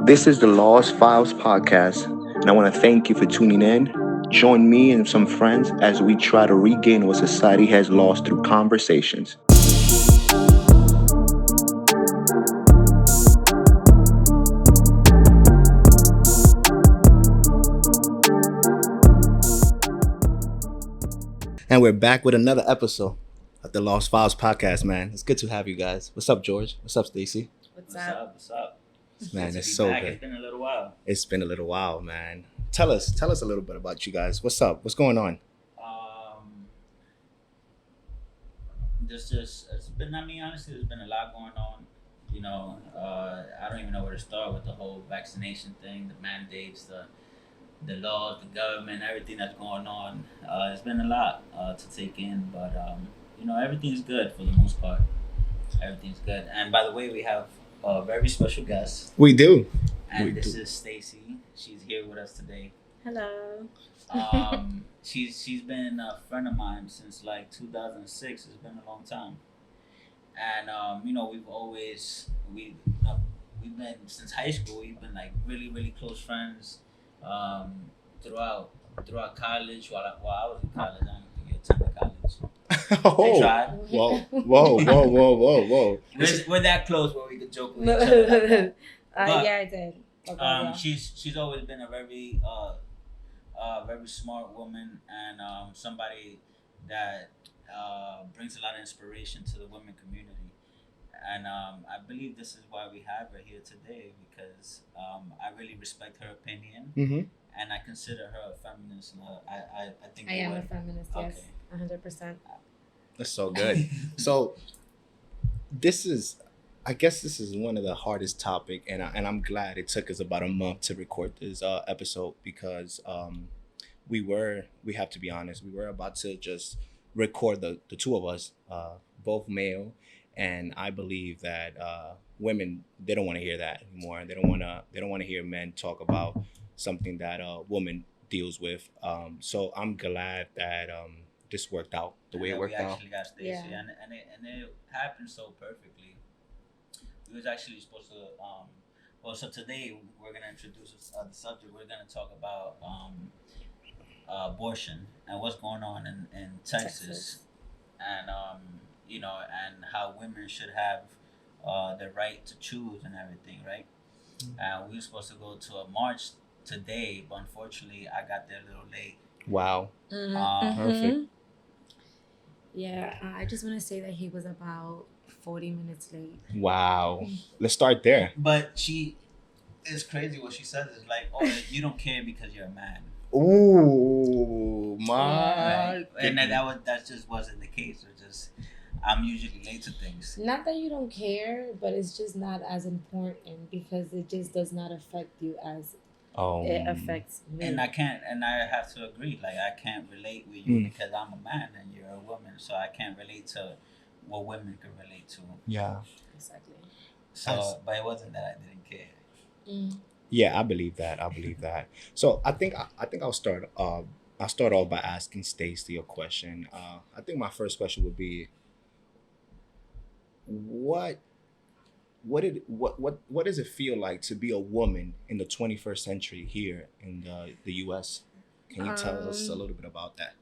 This is the Lost Files podcast, and I want to thank you for tuning in. Join me and some friends as we try to regain what society has lost through conversations. And we're back with another episode of the Lost Files podcast, man. It's good to have you guys. What's up, George? What's up, Stacy? What's up? Man, Good it's to be so back. good. It's been a little while. It's been a little while, man. Tell us a little bit about you guys. What's up? What's going on? Honestly, there's been a lot going on. I don't even know where to start with the whole vaccination thing, the mandates, the laws, the government, everything that's going on. It's been a lot to take in, but everything's good for the most part. Everything's good. And by the way, we have a very special guest. We do. And this is Stacey. She's here with us today. Hello. She's been a friend of mine since like 2006. It's been a long time, and we've been since high school. We've been like really really close friends throughout college. While I was in college, I don't think you attended college. Oh, tried. whoa. We're that close where we could joke with each other. Yeah, I did. Okay, yeah. She's always been a very very smart woman and somebody that brings a lot of inspiration to the women community. And I believe this is why we have her here today because I really respect her opinion and I consider her a feminist. I think I am a feminist, yes. Okay. 100%. That's so good. So I guess this is one of the hardest topic, and I'm glad it took us about a month to record this episode because we have to be honest, we were about to just record the two of us, both male, and I believe that women, they don't want to hear that anymore. They don't want to hear men talk about something that a woman deals with. So I'm glad that this worked out the way it worked out. We actually got Stacey, and it happened so perfectly. We was actually supposed to. So today we're gonna introduce the subject. We're gonna talk about abortion and what's going on in Texas. And and how women should have the right to choose and everything, right? We were supposed to go to a march today, but unfortunately I got there a little late. Wow. Perfect. Yeah, I just want to say that he was about 40 minutes late. Wow. Let's start there. But it's crazy what she says. It's like, oh, you don't care because you're a man. Ooh, my. Right? And that just wasn't the case. It just I'm usually late to things. Not that you don't care, but it's just not as important because it just does not affect you as it affects me. And I have to agree. Like I can't relate with you because I'm a man and you're a woman, so I can't relate to what women can relate to. Yeah. Exactly. So, but it wasn't that I didn't care. Yeah, I believe that. So I think I'll start. I'll start off by asking Stacey a question. I think my first question would be, what does it feel like to be a woman in the 21st century here in the U.S.? Can you tell us a little bit about that?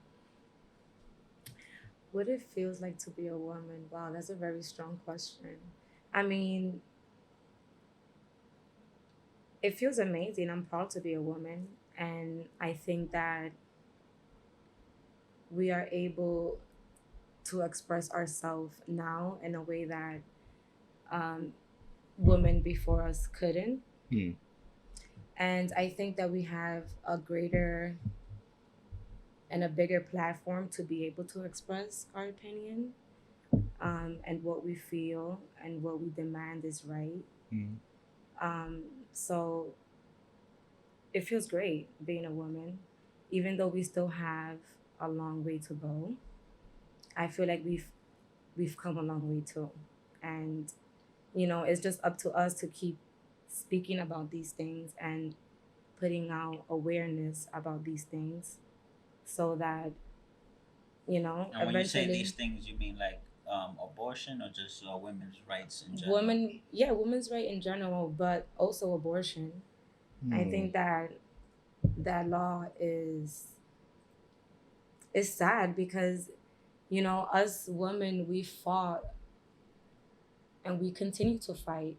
What it feels like to be a woman? Wow, that's a very strong question. I mean, it feels amazing. I'm proud to be a woman. And I think that we are able to express ourselves now in a way that women before us couldn't. And I think that we have a greater and a bigger platform to be able to express our opinion and what we feel and what we demand is right. So it feels great being a woman, even though we still have a long way to go. I feel like we've come a long way too. And it's just up to us to keep speaking about these things and putting out awareness about these things so that And when you say these things, you mean like abortion or just women's rights in general? Women, yeah, women's right in general, but also abortion. I Hmm. think that that law is sad because us women, we fought and we continue to fight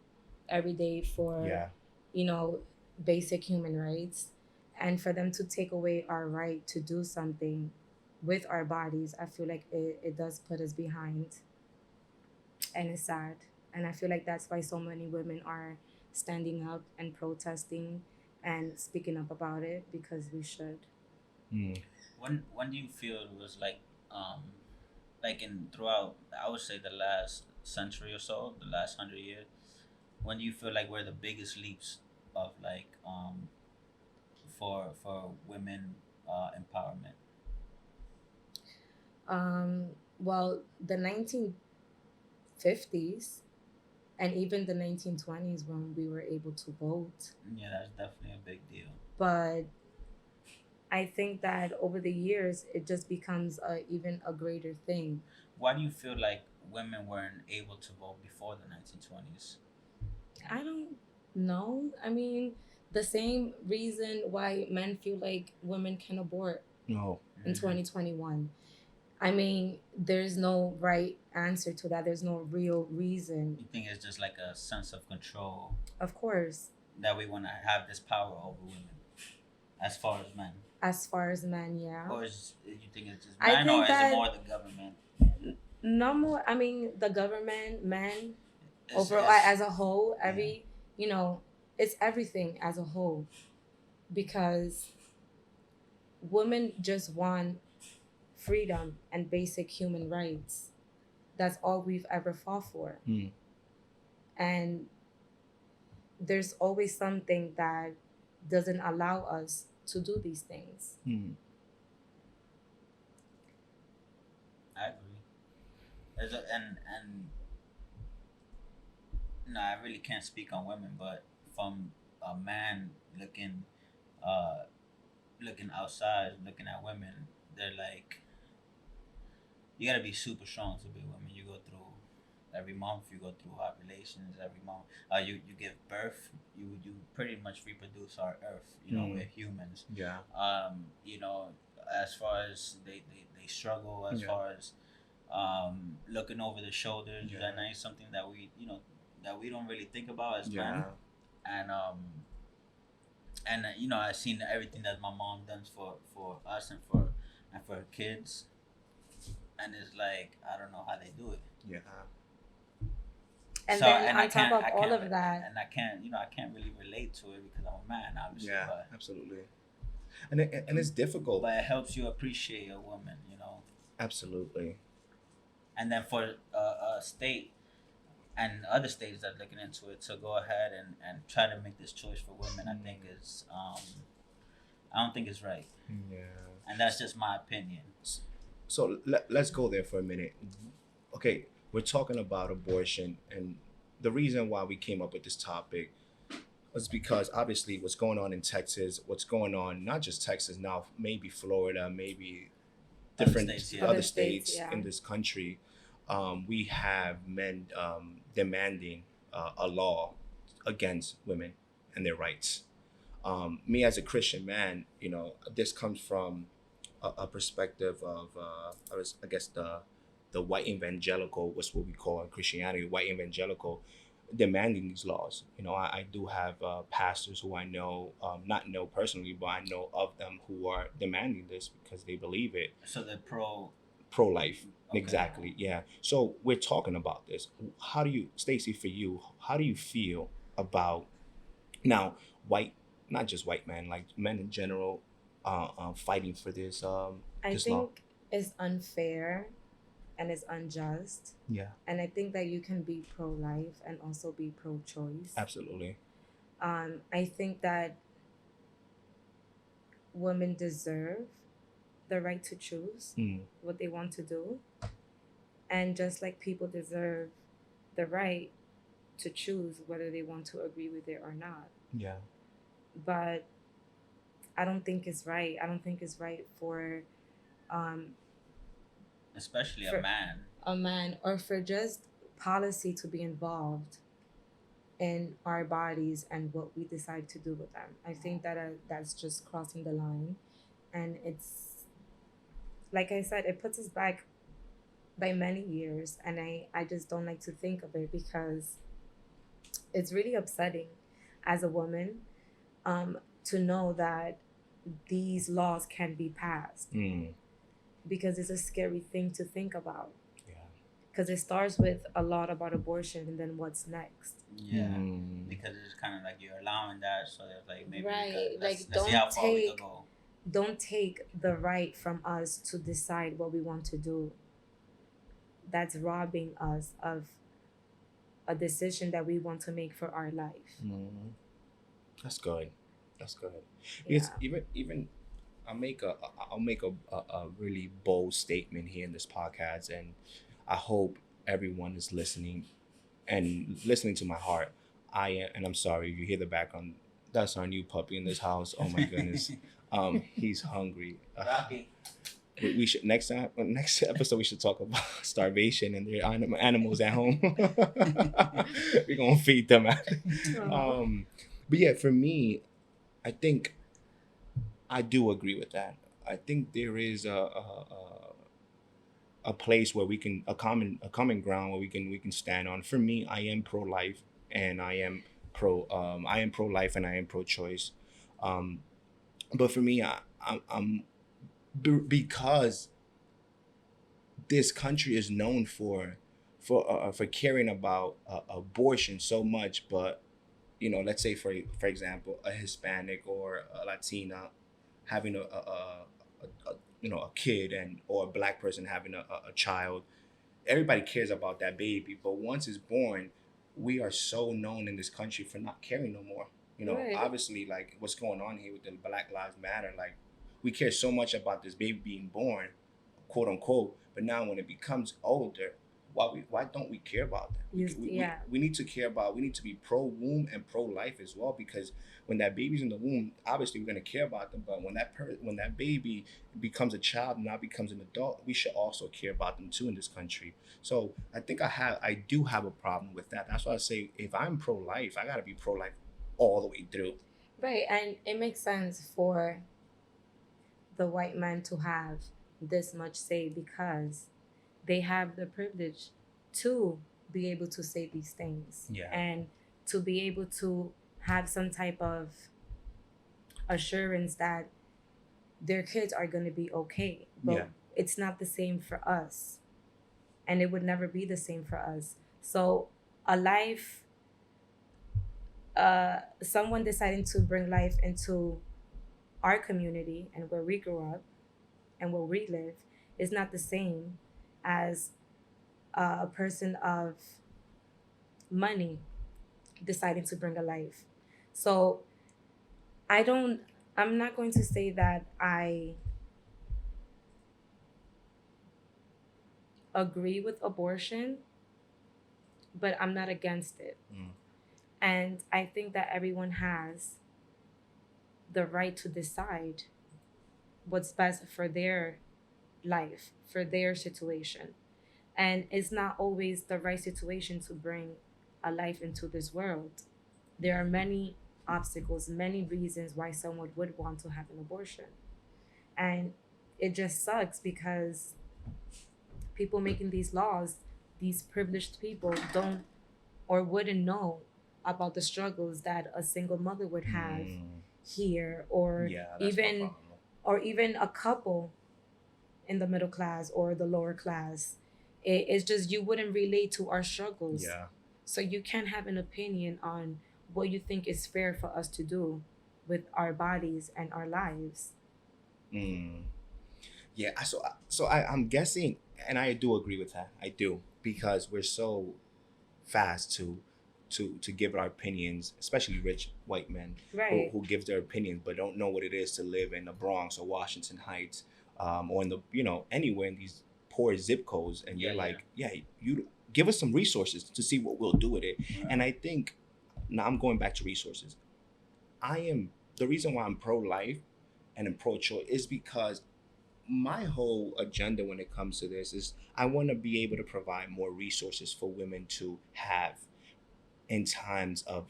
every day for Yeah. you know basic human rights, and for them to take away our right to do something with our bodies, I feel like it does put us behind, and it's sad. And I feel like that's why so many women are standing up and protesting and speaking up about it, because we should. Hmm. When do you feel it was um like in throughout, I would say, the last century or so, the last 100 years, when do you feel like were the biggest leaps of for women empowerment? Well, the 1950s and even the 1920s, when we were able to vote. Yeah, that's definitely a big deal. But I think that over the years, it just becomes even a greater thing. Why do you feel like women weren't able to vote before the 1920s? I don't know. I mean, the same reason why men feel like women can abort No. in Mm-hmm. 2021. I mean, there's no right answer to that. There's no real reason. You think it's just like a sense of control Of course, that we want to have this power over women as far as men? as far as men, yeah. Or is you think it's just I men, or think is it that more the government? no more, I mean, the government, men, overall, It's as a whole, yeah. you know, it's everything as a whole, because women just want freedom and basic human rights. That's all we've ever fought for. Hmm. And there's always something that doesn't allow us to do these things. Hmm. I agree. And no, I really can't speak on women, but from a man uh looking outside, looking at women, they're like, you gotta be super strong to be a woman. You go through every month, you go through ovulations every month. You give birth. You pretty much reproduce our earth. Hmm. We're humans. Yeah. As far as they struggle, as Yeah. far as looking over the shoulders, Yeah. and that's something that that we don't really think about as men. Yeah. And I've seen everything that my mom does for us and for her kids, and it's like I don't know how they do it. Yeah. And So then and on top of all of that, I can't I can't really relate to it because I'm a man, obviously, Yeah. but Absolutely. And it's difficult. it helps you appreciate a woman. Absolutely. And then for a state and other states that are looking into it to go ahead and try to make this choice for women, I think is I don't think it's right, Yeah. and that's just my opinion. So let's go there for a minute. Okay, we're talking about abortion, and the reason why we came up with this topic was because obviously what's going on in Texas, what's going on not just Texas now, maybe Florida, maybe Other different states, yeah. other other states, states yeah. in this country, we have men demanding a law against women and their rights. Me as a Christian man, this comes from a perspective of, I guess the white evangelical, was what we call in Christianity, white evangelical, demanding these laws. I do have pastors who I know, not know personally, but I know of them who are demanding this because they believe it. So the pro. Pro-life. Okay. Exactly. Yeah. So we're talking about this. How do you, Stacey, for you, how do you feel about now white, not just white men, like men in general, fighting for this I this law? think it's unfair and it's unjust. Yeah. And I think that you can be pro life and also be pro choice. Absolutely. I think that women deserve the right to choose Mm. what they want to do. And just like people deserve the right to choose whether they want to agree with it or not. Yeah. But I don't think it's right. I don't think it's right for Especially For- a man. a man or for just policy to be involved in our bodies and what we decide to do with them. I think that that's just crossing the line, and it's like I said, it puts us back by many years, and I just don't like to think of it because it's really upsetting as a woman, to know that these laws can be passed Mm. because it's a scary thing to think about. Yeah. Because it starts with a lot about abortion, and then what's next? Yeah, Mm. because it's kind of like you're allowing that, so there's like maybe Right. let's see how far we can go. Don't take the right from us to decide what we want to do. That's robbing us of a decision that we want to make for our life. Mm. That's good. That's good. Because Yeah. even I'll make a really bold statement here in this podcast, and I hope everyone is listening and listening to my heart. And I'm sorry you hear the background. That's our new puppy in this house. Oh my goodness. He's hungry. Rocky. We should next episode we should talk about starvation and their animals at home. We're gonna feed them out. Aw. But yeah, for me, I think I do agree with that. I think there is a place where we can a common ground where we can stand on. For me, I am pro life and I am pro life and I am pro choice. Um, but for me, I'm because this country is known for caring about abortion so much, but let's say for example, a Hispanic or a Latina having a kid and or a black person having a child, everybody cares about that baby. But once it's born, we are so known in this country for not caring no more. Right. Obviously, like what's going on here with the Black Lives Matter, like we care so much about this baby being born, quote unquote. But now when it becomes older, why don't we care about that? Yeah. We need to care about. We need to be pro womb and pro life as well, because when that baby's in the womb, obviously we're gonna care about them. But when that baby becomes a child and now becomes an adult, we should also care about them too in this country. So I think I do have a problem with that. That's why I say if I'm pro life, I gotta be pro life all the way through. Right. And it makes sense for the white man to have this much say because they have the privilege to be able to say these things Yeah. and to be able to have some type of assurance that their kids are going to be okay. But Yeah. it's not the same for us, and it would never be the same for us. So a life, someone deciding to bring life into our community and where we grew up and where we live is not the same as a person of money deciding to bring a life. So I don't, I'm not going to say that I agree with abortion, but I'm not against it. Mm. And I think that everyone has the right to decide what's best for their life, for their situation. And it's not always the right situation to bring a life into this world. There are many obstacles, many reasons why someone would want to have an abortion. And it just sucks because people making these laws, these privileged people, don't or wouldn't know about the struggles that a single mother would have Mm. here, or Yeah, that's my even problem. or even a couple in the middle class or the lower class. It's just you wouldn't relate to our struggles. Yeah. So you can't have an opinion on what you think is fair for us to do with our bodies and our lives. Mm. Yeah, I'm guessing, and I do agree with that. I do, because we're so fast to give our opinions, especially rich white men Right. who give their opinions but don't know what it is to live in the Bronx or Washington Heights, or in the anywhere in these poor zip codes, and you're Yeah, like, yeah, you give us some resources to see what we'll do with it. Right. And I think now I'm going back to resources. I am the reason why I'm pro life and I'm pro choice is because my whole agenda when it comes to this is I want to be able to provide more resources for women to have in times of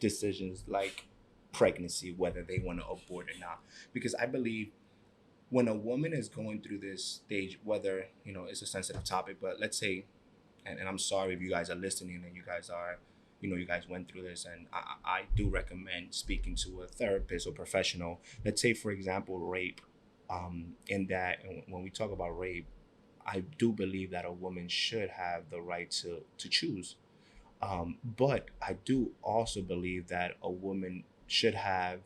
decisions like pregnancy, whether they want to abort or not. Because I believe when a woman is going through this stage, whether, it's a sensitive topic, but let's say, and I'm sorry if you guys are listening and you guys are, you guys went through this, and I do recommend speaking to a therapist or professional. Let's say, for example, rape. In that, when we talk about rape, I do believe that a woman should have the right to choose. But I do also believe that a woman should have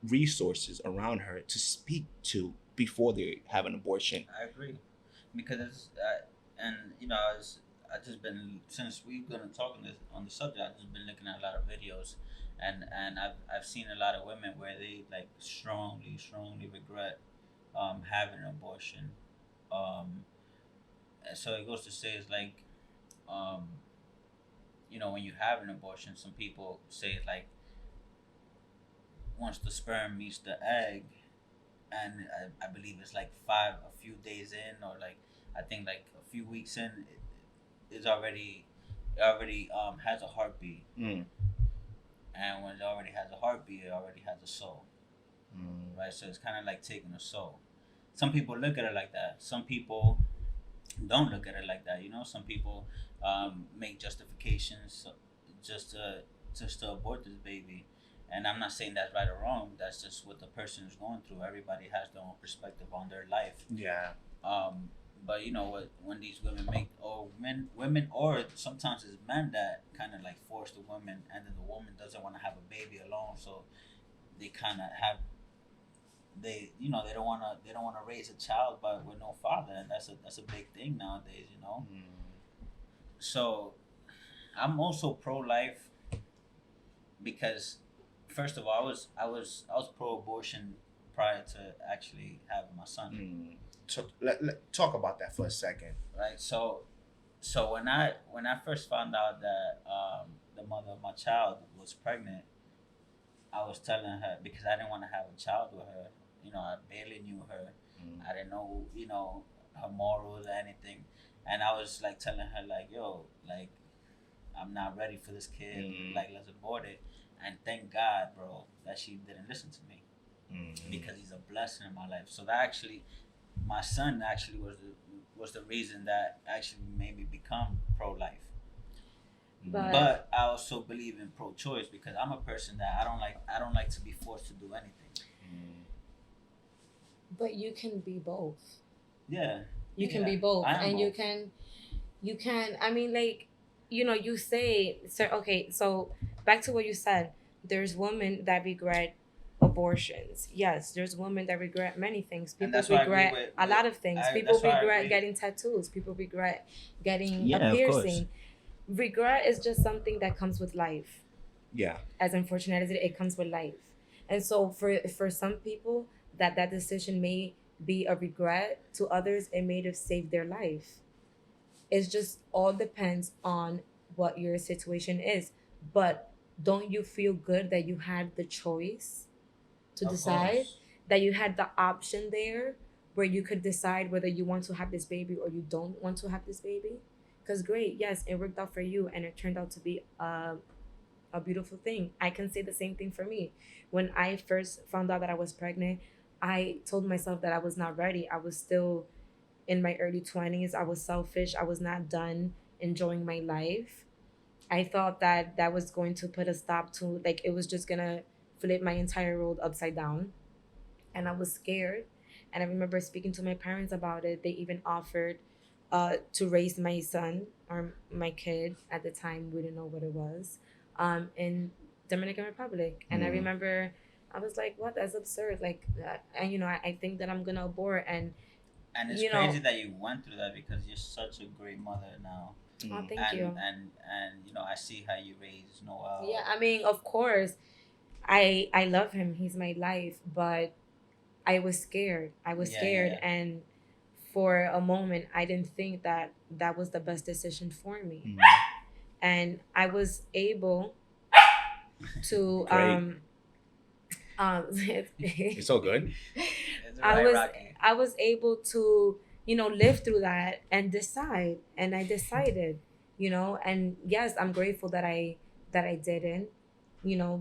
resources around her to speak to before they have an abortion. I agree, because and I just been, since we've been talking on the subject, I've just been looking at a lot of videos, and I've seen a lot of women where they like strongly regret having an abortion. And so it goes to say it's like, um, when you have an abortion, some people say it's like once the sperm meets the egg, and I believe it's like a few days in, or like I think like a few weeks in, it already has a heartbeat, Mm. and when it already has a heartbeat, it already has a soul, Mm. right? So it's kind of like taking a soul. Some people look at it like that. Some people don't look at it like that. Some people make justifications just to abort this baby. And I'm not saying that's right or wrong. That's just what the person is going through. Everybody has their own perspective on their life. Yeah. But you know what? When these women make, or women, or sometimes it's men that kind of like force the woman, and then the woman doesn't want to have a baby alone, so they kind of have, they don't want to raise a child but with no father, and that's a big thing nowadays. Mm. So I'm also pro life, because first of all, I was pro abortion prior to actually having my son. Mm. So let talk about that for a second. Right. So when I first found out that the mother of my child was pregnant, I was telling her, because I didn't want to have a child with her. I barely knew her. Mm. I didn't know, her morals or anything. And I was like telling her like, yo, like, I'm not ready for this kid. Mm. Like, let's abort it. And thank God, bro, that she didn't listen to me, Mm. because he's a blessing in my life. So that actually, my son actually was the reason that actually made me become pro life. But I also believe in pro choice, because I'm a person that I don't like to be forced to do anything. Mm. But you can be both. Yeah. You can Yeah, be both, I am and both. you can. I mean, like, you say, so okay. So back to what you said. There's women that regret abortions. Yes, there's women that regret many things. And People that's why I agree regret a lot of things. People that's why I regret agree. getting tattoos. People regret getting a Yeah, of course. piercing. Regret is just something that comes with life. Yeah. As unfortunate as it comes with life. And so for some people, that decision may be a regret. To others, it may have saved their life. It's just all depends on what your situation is. But don't you feel good that you had the choice to Of decide, course. that you had the option there where you could decide whether you want to have this baby or you don't want to have this baby? Because great, yes, it worked out for you and it turned out to be a beautiful thing. I can say the same thing for me. When I first found out that I was pregnant, I told myself that I was not ready. I was still in my early 20s. I was selfish. I was not done enjoying my life. I thought that that was going to put a stop to, like, it was just going to flip my entire world upside down. And I was scared. And I remember speaking to my parents about it. They even offered to raise my son, or my kid at the time. We didn't know what it was, in Dominican Republic. And I Mm. remember I was like, "What? That's absurd!" Like, and I think that I'm gonna abort, and And it's you crazy know, that you went through that, because you're such a great mother now. oh, Mm. thank And you. I see how you raise Yeah, Noel. I mean, of course, I love him. He's my life, but I was scared. I was Yeah, yeah, scared, yeah. and for a moment, I didn't think that that was the best decision for me. Mm. And I was able to Great. um It's all good. It's I right, was Rocky. I was able to, live through that and decide, and I decided, and yes, I'm grateful that I didn't,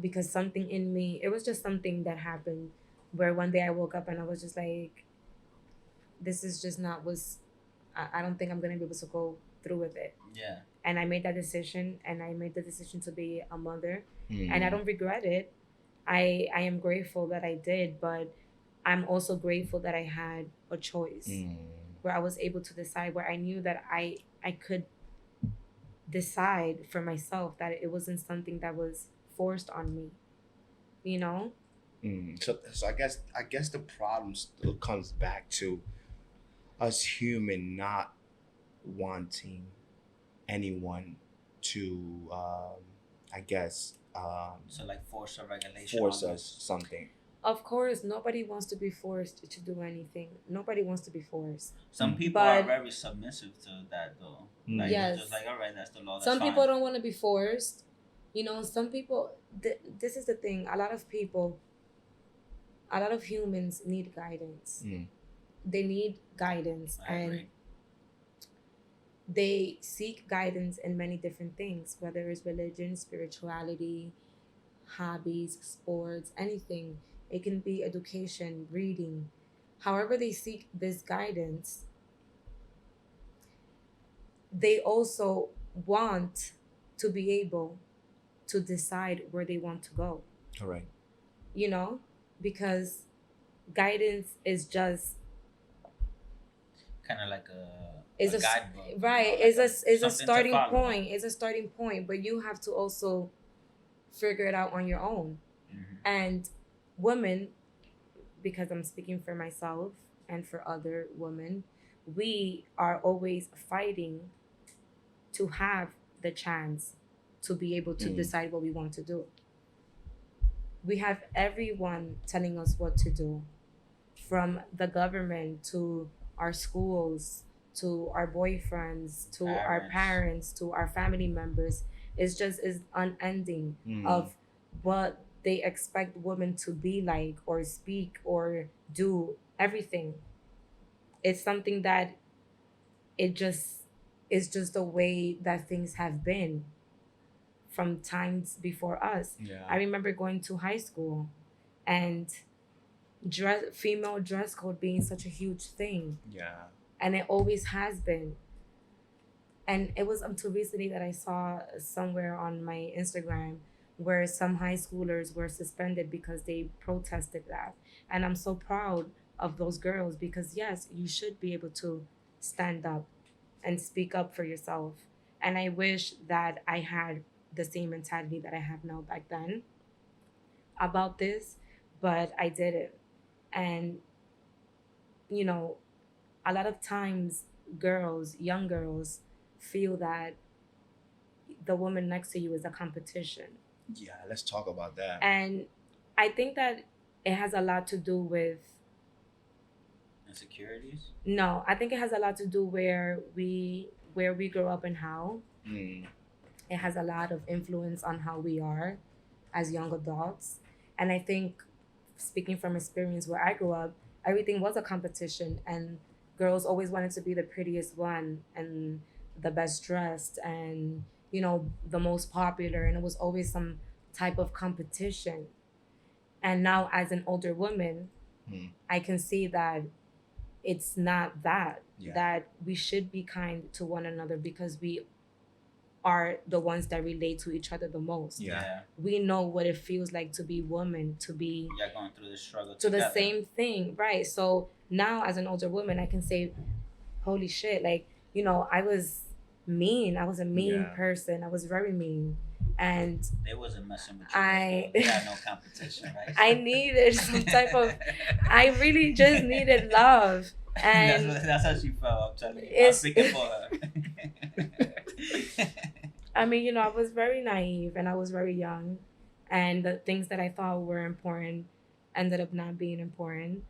because something in me, it was just something that happened where one day I woke up and I was just like, this is just not was I don't think I'm gonna be able to go through with it. Yeah. And I made that decision, and I made the decision to be a mother, and I Mm, don't regret it. I am grateful that I did, but I'm also grateful that I had a choice mm, where I was able to decide, where I knew that I could decide for myself, that it wasn't something that was forced on me, you know? so I guess the problem still comes back to us human not wanting anyone to I guess So like force or regulation force us almost. something. Of course, nobody wants to be forced to do anything. Nobody wants to be forced. Some Mm. people are But very submissive to that though. Like Mm. they're just yes, like, all right, that's the law, that's some fine. people don't want to be forced. Some people, this is the thing. A lot of humans need guidance. Mm. They need guidance, I and agree. they seek guidance in many different things, whether it's religion, spirituality, hobbies, sports, anything. It can be education, reading. However, they seek this guidance, they also want to be able to decide where they want to go, All right. you know, because guidance is just Kind of like is a guidebook, you know, right, like is a something to starting follow. point, is a starting point, but you have to also figure it out on your own. Hmm. And women, because I'm speaking for myself and for other women, we are always fighting to have the chance to be able to Mm. decide what we want to do. We have everyone telling us what to do, from the government to our schools to our boyfriends to our Parents. parents to our family members. It's just is unending Mm. of what they expect women to be like or speak or do everything. It's something that it just is just the way that things have been from times before us. I Yeah. remember going to high school and female dress code being such a huge thing, Yeah. and it always has been. And it was until recently that I saw somewhere on my Instagram where some high schoolers were suspended because they protested that. And I'm so proud of those girls, because yes, you should be able to stand up and speak up for yourself. And I wish that I had the same mentality that I have now back then about this, but I didn't. And, you know, a lot of times young girls, feel that the woman next to you is a competition. Yeah. Let's talk about that. And I think that it has a lot to do with, Insecurities. no, I think it has a lot to do where we grow up and how. Mm. It has a lot of influence on how we are as young adults. And I think, speaking from experience where I grew up, everything was a competition, and girls always wanted to be the prettiest one and the best dressed and, the most popular, and it was always some type of competition. And now, as an older woman, Mm. I can see that it's not that, Yeah. that we should be kind to one another, because we are the ones that relate to each other the most. Yeah. Yeah. We know what it feels like to be woman, to be Yeah, going through the struggle to the together. same thing, right? So now, as an older woman, I can say, holy shit, like, I was mean. I was a mean Yeah. person. I was very mean. And They wasn't messing with you. I They had no competition, right? I needed some type of, I really just needed love. And that's how she felt. I'm telling you. I'm it's speaking for her. I mean, I was very naive and I was very young, and the things that I thought were important ended up not being important.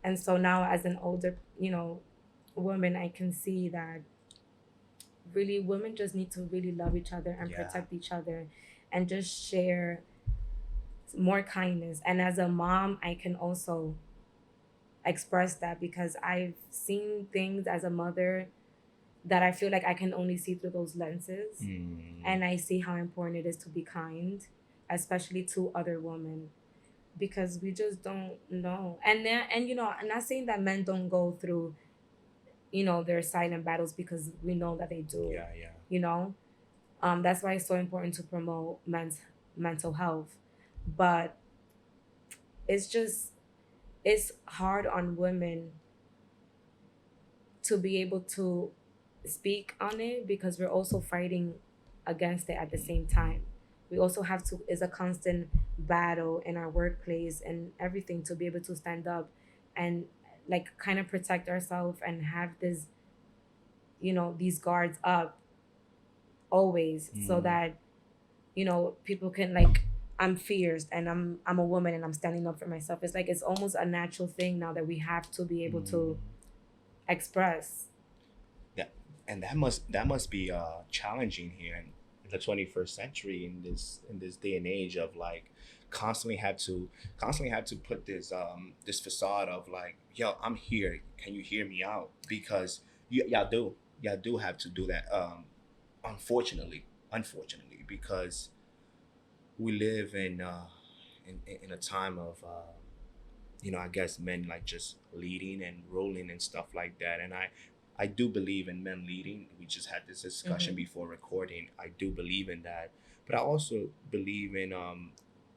And so now, as an older, woman, I can see that really women just need to really love each other and Yeah. protect each other and just share more kindness. And as a mom, I can also express that, because I've seen things as a mother that I feel like I can only see through those lenses. Mm. And I see how important it is to be kind, especially to other women, because we just don't know. And I'm not saying that men don't go through, their silent battles, because we know that they do. Yeah, yeah. You know, that's why it's so important to promote men's mental health. But it's just it's hard on women to be able to speak on it, because we're also fighting against it at the same time. We also have to is a constant battle in our workplace and everything, to be able to stand up and like kind of protect ourselves and have this, these guards up always, so Mm. that people can like, I'm fierce and I'm a woman and I'm standing up for myself. It's like it's almost a natural thing now that we have to be able Mm. to express. Yeah, and that must be challenging here in the 21st century, in this day and age of like constantly have to put this facade of like, yo, I'm here, can you hear me out? Because y'all do have to do that, unfortunately, because we live in a time of I guess men like just leading and ruling and stuff like that. And I do believe in men leading. We just had this discussion Hmm. before recording. I do believe in that, but I also believe in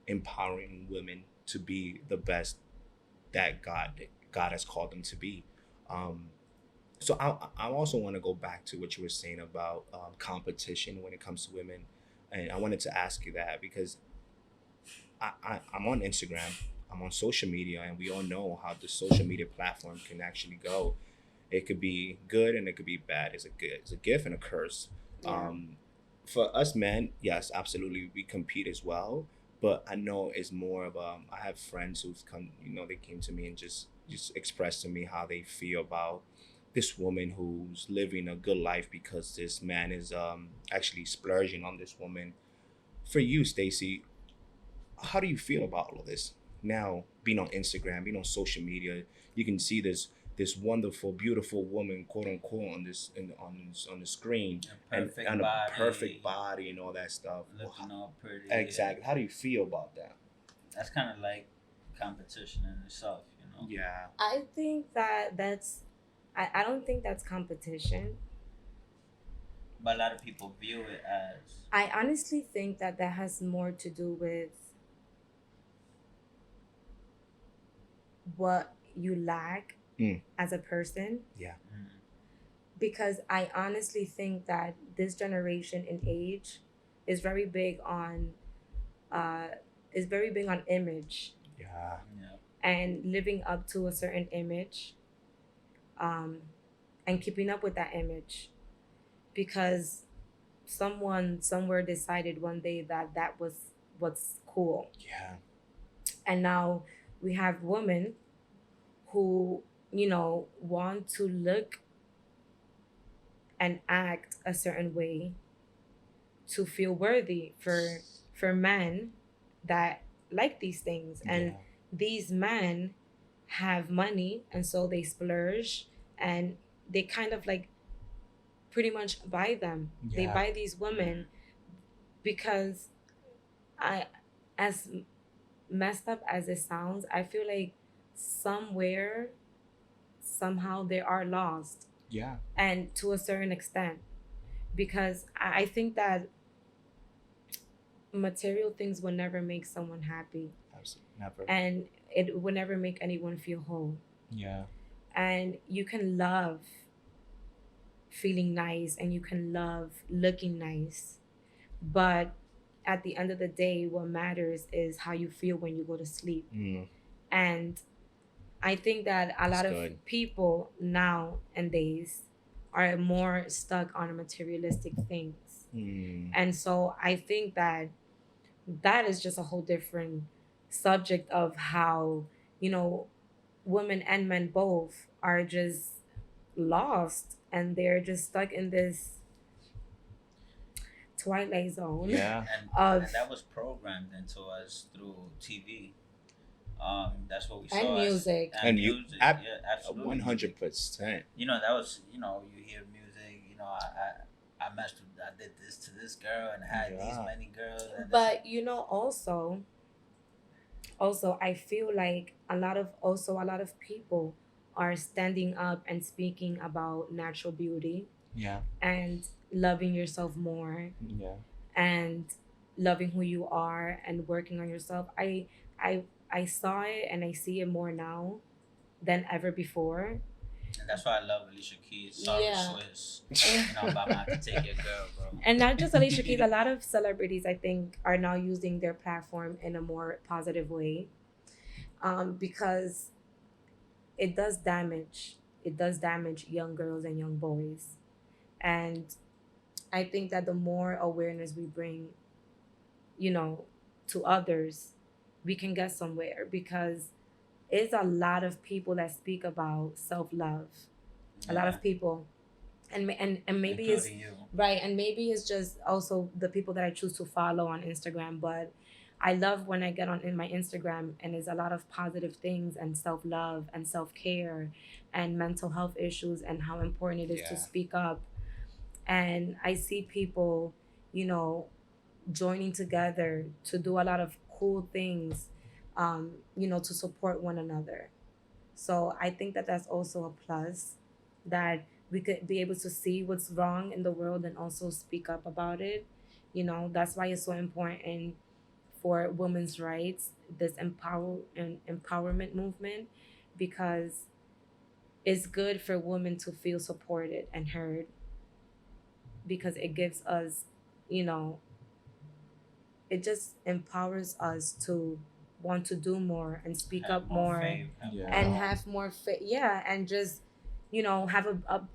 empowering women to be the best that God has called them to be. Um, so I also want to go back to what you were saying about competition when it comes to women, and I wanted to ask you that because I'm on Instagram, I'm on social media, and we all know how the social media platform can actually go. It could be good and it could be bad. It's a gift and a curse. Yeah. For us men, yes, absolutely, we compete as well. But I know it's more of I have friends who've come, they came to me and just expressed to me how they feel about this woman who's living a good life because this man is actually splurging on this woman. For you, Stacy, how do you feel about all of this? Now, being on Instagram, being on social media, you can see this wonderful, beautiful woman, quote unquote, on the screen, A perfect and a perfect body, body and all that stuff. looking all pretty. Exactly. How do you feel about that? That's kind of like competition in itself, you know. Yeah. I think that I don't think that's competition. But a lot of people view it as. I honestly think that that has more to do with what you lack Mm. as a person, Yeah. Mm, because I honestly think that this generation in age is very big on uh is very big on image Yeah. yeah. and living up to a certain image, um and keeping up with that image, because someone somewhere decided one day that that was what's cool. Yeah. And now we have women who, want to look and act a certain way to feel worthy for men that like these things. And Yeah. these men have money, and so they splurge, and they kind of like pretty much buy them. They Yeah. buy these women, Mm, because I as messed up as it sounds, I feel like somewhere, somehow they are lost, Yeah. and to a certain extent, because I think that material things will never make someone happy, Absolutely. Never. and it will never make anyone feel whole. Yeah. And you can love feeling nice and you can love looking nice, but at the end of the day, what matters is how you feel when you go to sleep. Mm. And I think that a That's lot of good. people nowadays are more stuck on materialistic things. Mm. And so I think that that is just a whole different subject of how, you know, women and men both are just lost, and they're just stuck in this twilight zone Yeah. of and that was programmed into us through TV. That's what we And saw as music. and And you music. at Yeah, absolutely music. 100%. That was you hear music. I messed with, I did this to this girl and had these Yeah. many girls and this. But also I feel like a lot of people are standing up and speaking about natural beauty Yeah. and loving yourself more Yeah. and loving who you are and working on yourself. I I saw it and I see it more now than ever before. And that's why I love Alicia Keys. Sorry, Yeah. Swiss. But I'm out to take your girl, bro. And not just Alicia Keys, a lot of celebrities I think are now using their platform in a more positive way, because it does damage. It does damage young girls and young boys. And I think that the more awareness we bring, you know, to others, we can get somewhere because it's a lot of people that speak about self love. A lot Yeah, of people, and maybe it's including you. right, and maybe it's just also the people that I choose to follow on Instagram. But I love when I get on in my Instagram and there's a lot of positive things and self love and self care and mental health issues and how important it is to Yeah. speak up. And I see people, you know, joining together to do a lot of cool things, to support one another. So I think that that's also a plus, that we could be able to see what's wrong in the world and also speak up about it. That's why it's so important for women's rights, this empowerment movement, because it's good for women to feel supported and heard, because it gives us, you know, it just empowers us to want to do more and speak Have up more more faith, have more and Yeah. hope. have more yeah, and just have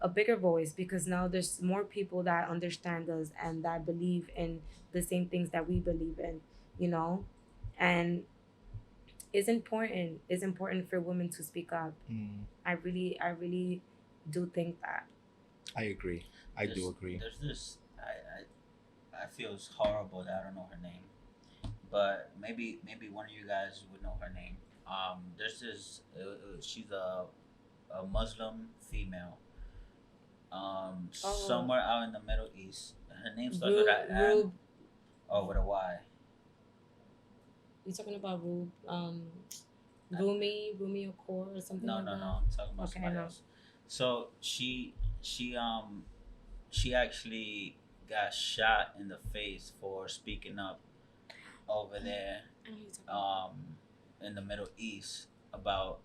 a bigger voice, because now there's more people that understand us and that believe in the same things that we believe in, you know and it's important for women to speak up. Mm, I really do think that. I agree. I do There's agree. there's this. I feel it's horrible that I don't know her name, but maybe one of you guys would know her name. There's this. She's a Muslim female. Oh, Somewhere out in the Middle East. Her name starts with Rube, an N Rube, or with a Y. you talking about Rube, I, Rumi Accor or something no, like no, no. that? I'm talking about Okay, I somebody know. else. So she actually got shot in the face for speaking up over there I know who you're talking about. um, in the Middle East about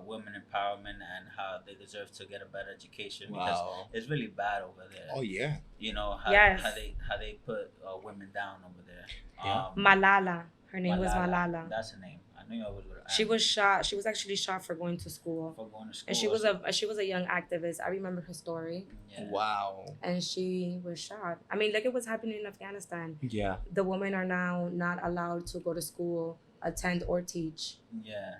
women empowerment and how they deserve to get a better education because Wow. it's really bad over there. Oh yeah. How Yes. how they put women down over there. Yeah. Malala. Her name was Malala, Malala. that's her name. I knew it was with She an was shot. She was actually shot for going to school. for going to school. And she was a young activist. I remember her story. Yeah. Wow. And she was shot. I mean, look at what's happening in Afghanistan. Yeah. The women are now not allowed to go to school, attend, or teach. Yeah.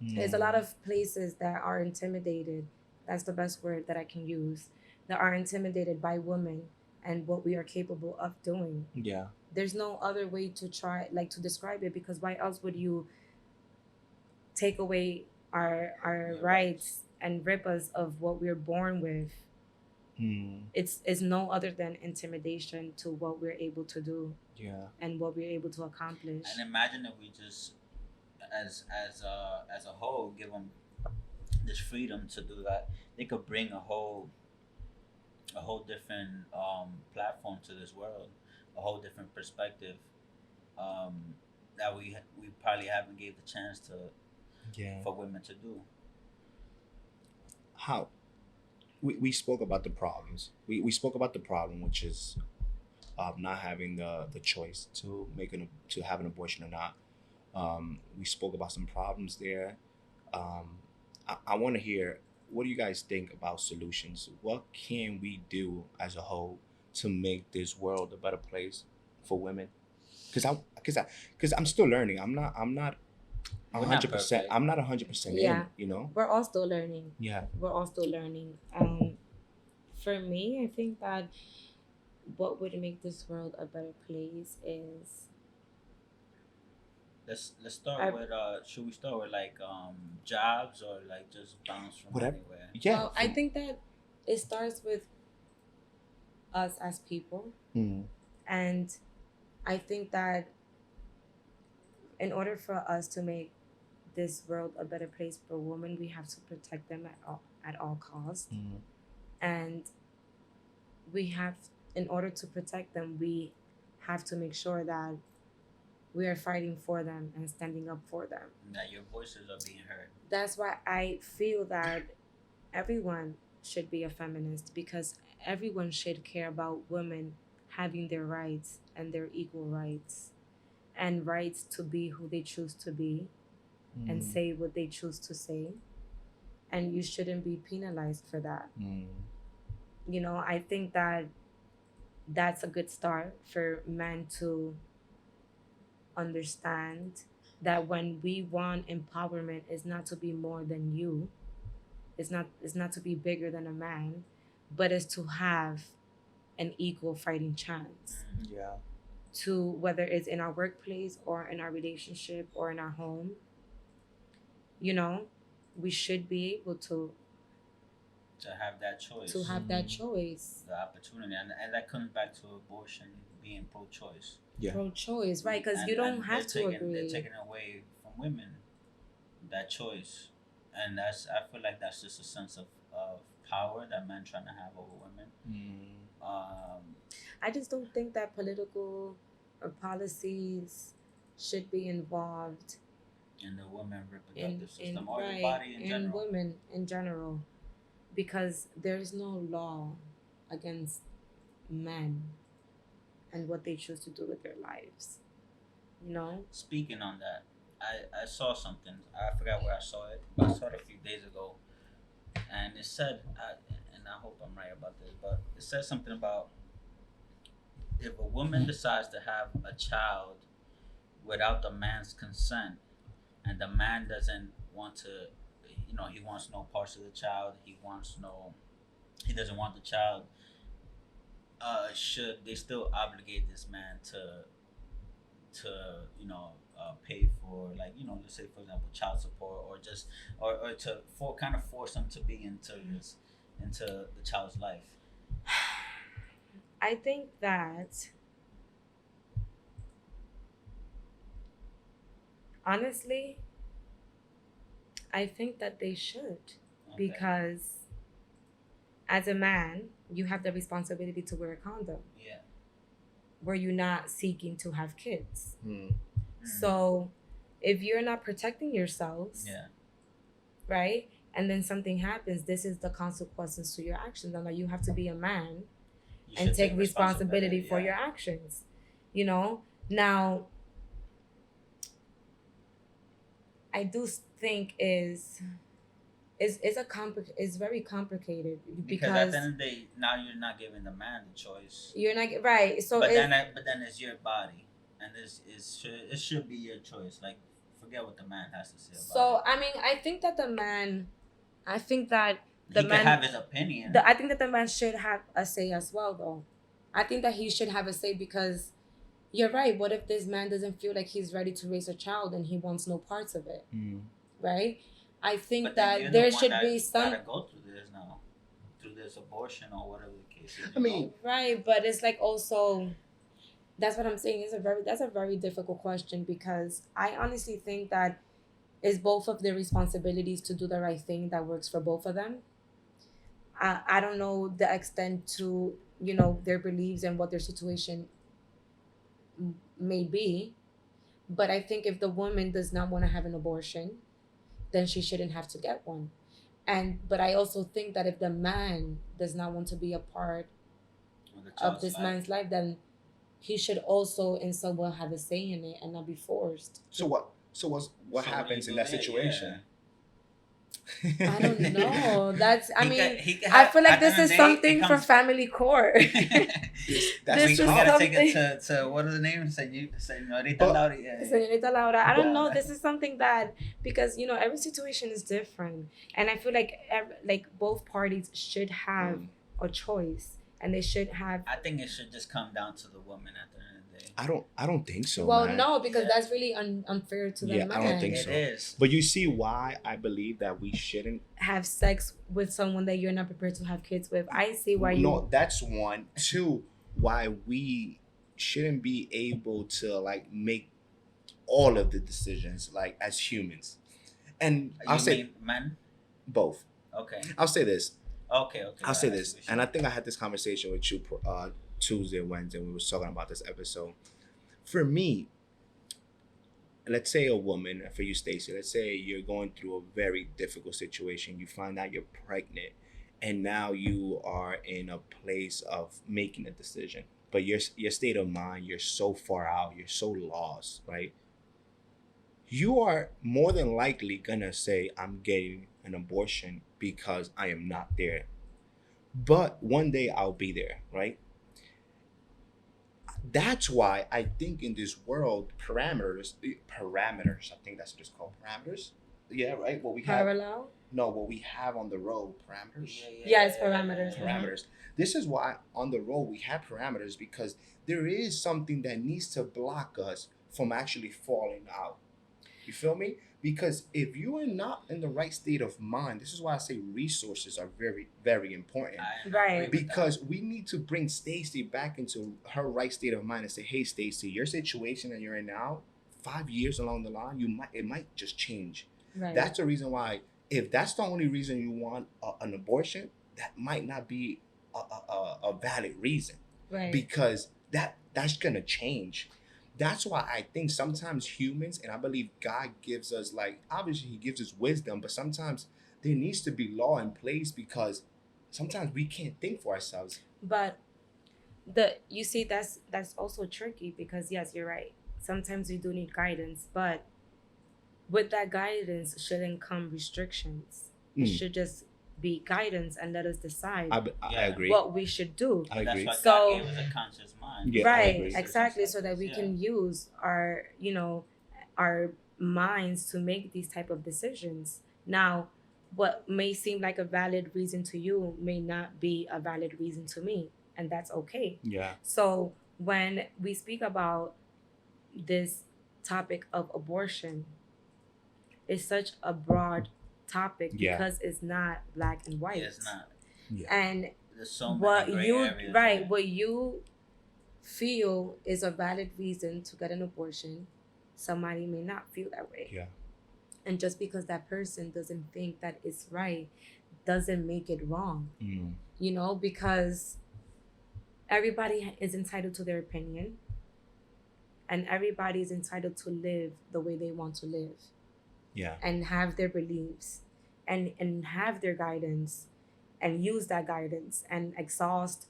There's a lot of places that are intimidated. That's the best word that I can use. That are intimidated by women and what we are capable of doing. Yeah. There's no other way to try, like, to describe it, because why else would you take away our Your rights and rip us of what we're born with? Mm, It's no other than intimidation to what we're able to do yeah. and what we're able to accomplish. And imagine if we just, as a whole, give them this freedom to do that. They could bring a whole different platform to this world, a whole different perspective um, that we probably haven't gave the chance to Yeah. for women to do. How we spoke about the problems. We spoke about the problem, which is not having the choice to to have an abortion or not. We spoke about some problems there. I want to hear, what do you guys think about solutions? What can we do as a whole to make this world a better place for women? Because I'm still learning. I'm not We're not 100%. perfect. I'm not 100% Yeah. in. You know. We're all still learning. Yeah. We're all still learning. For me, I think that what would make this world a better place is let's start I, with should we start with like jobs or like just bounce from Whatever. anywhere? Yeah. well, I think that it starts with us as people, Mm. and I think that in order for us to make this world a better place for women, we have to protect them at all costs, Mm. and we have, in order to protect them, we have to make sure that we are fighting for them and standing up for them. That your voices are being heard. That's why I feel that everyone should be a feminist, because everyone should care about women having their rights and their equal rights and rights to be who they choose to be and Mm. say what they choose to say, and you shouldn't be penalized for that. Mm. I think that that's a good start for men to understand that when we want empowerment, is not to be more than you, it's not to be bigger than a man, but is to have an equal fighting chance, Yeah. to whether it's in our workplace or in our relationship or in our home. you know we should be able To have that choice, to have that choice. the opportunity, and that comes back to abortion being pro-choice. Yeah. Pro-choice, right? Because you don't have to They're agree. taking away from women that choice, and I feel like that's just a sense of power that men trying to have over women. Mm. I just don't think that political or policies should be involved In the women in reproductive system in or the right body in in general. women in general, because there's no law against men and what they choose to do with their lives. You know? Speaking on that, I saw something. I forgot where I saw it, but I saw it a few days ago, and it said, and I hope I'm right about this, but it said something about if a woman decides to have a child without the man's consent, and the man doesn't want to, he wants no parts of the child. He doesn't want the child. Should they still obligate this man to pay for, like, let's say for example child support, or just or to for kind of force him to be into the child's life? I think that, honestly, I think that they should, Okay. because as a man, you have the responsibility to wear a condom. Yeah. Were you not seeking to have kids? Mm. So, if you're not protecting yourselves, Yeah. right, and then something happens, this is the consequences to your actions. And you have to be a man You and should take responsibility for yeah. your actions. Now, I do think is very complicated, Because at the end of the day, now you're not giving the man the choice. you're not right. So But then it's your body, and it should be your choice. Like, forget what the man has to say about so it. I mean, I think that the He man can have his opinion. I think that the man should have a say as well, though. I think that he should have a say, because you're right. What if this man doesn't feel like he's ready to raise a child and he wants no parts of it, Mm. right? I think But then you're that the there one should that be some gotta go through this now, through this abortion or whatever the case is. I mean, right, but it's like also, that's what I'm saying. That's a very difficult question, because I honestly think that it's both of their responsibilities to do the right thing that works for both of them. I don't know the extent to their beliefs and what their situation may be, but I think if the woman does not want to have an abortion, then she shouldn't have to get one. But I also think that if the man does not want to be a part Of the of child's this life. man's life, then he should also in some way have a say in it and not be forced. So what? What So happens you in go that there, situation? I don't know. That's I He mean, he can I have- feel like at the this end of is the day, it something for comes- family court. That's This we is gotta take something- it to what is the name? Senorita But- Laura. Yeah. Señorita Laura, I don't But- know. This is something that, because every situation is different, and I feel like both parties should have Mm. a choice, and they should have. I think it should just come down to the woman at the end of the reality. I don't think so, Well, man. no, because Yeah. that's really unfair to the Yeah, I don't man. think It so. is. But you see why I believe that we shouldn't. Have sex with someone that you're not prepared to have kids with. I see why you. No, that's one. Two, why we shouldn't be able to like make all of the decisions like as humans. And I'll You say mean men? both. Okay. I'll say this. Okay. I'll say I see this, what you and I mean. think I had this conversation with you Tuesday, Wednesday. We was talking about this episode. For me, let's say a woman, for you, Stacey. Let's say you're going through a very difficult situation. You find out you're pregnant, and now you are in a place of making a decision. But your state of mind, you're so far out, you're so lost, right? You are more than likely gonna say, "I'm getting an abortion because I am not there." But one day I'll be there, right? That's why I think in this world, parameters, I think that's what it's called, parameters. Yeah, right. What we have, Parallel. no, what we have on the road, parameters. Yeah, it's parameters. Parameters. This is why on the road we have parameters, because there is something that needs to block us from actually falling out. You feel me? Because if you are not in the right state of mind, this is why I say resources are very, very important. Right. Because we need to bring Stacey back into her right state of mind and say, "Hey, Stacey, your situation that you're in now, 5 years along the line, it might just change." Right. That's the reason why. If that's the only reason you want an abortion, that might not be a valid reason, right. because that's gonna change. That's why I think sometimes humans, and I believe God gives us, like, obviously He gives us wisdom, but sometimes there needs to be law in place, because sometimes we can't think for ourselves. But you see, that's also tricky, because yes, you're right. Sometimes we do need guidance, but with that guidance shouldn't come restrictions. It should just be guidance and let us decide I agree. what we should do. I agree. That's why So- God gave us a conscious mind. Yeah, I Right, agree. exactly, so that we Yeah. can use our minds to make these type of decisions. Now, what may seem like a valid reason to you may not be a valid reason to me, and that's okay. Yeah. So when we speak about this topic of abortion, it's such a broad topic, Yeah. because it's not black and white. Yeah, it's not. And There's so what many gray you areas. right, what you feel is a valid reason to get an abortion, somebody may not feel that way. Yeah. And just because that person doesn't think that it's right doesn't make it wrong. Because everybody is entitled to their opinion, and everybody is entitled to live the way they want to live. Yeah. And have their beliefs, and have their guidance, and use that guidance, and exhaust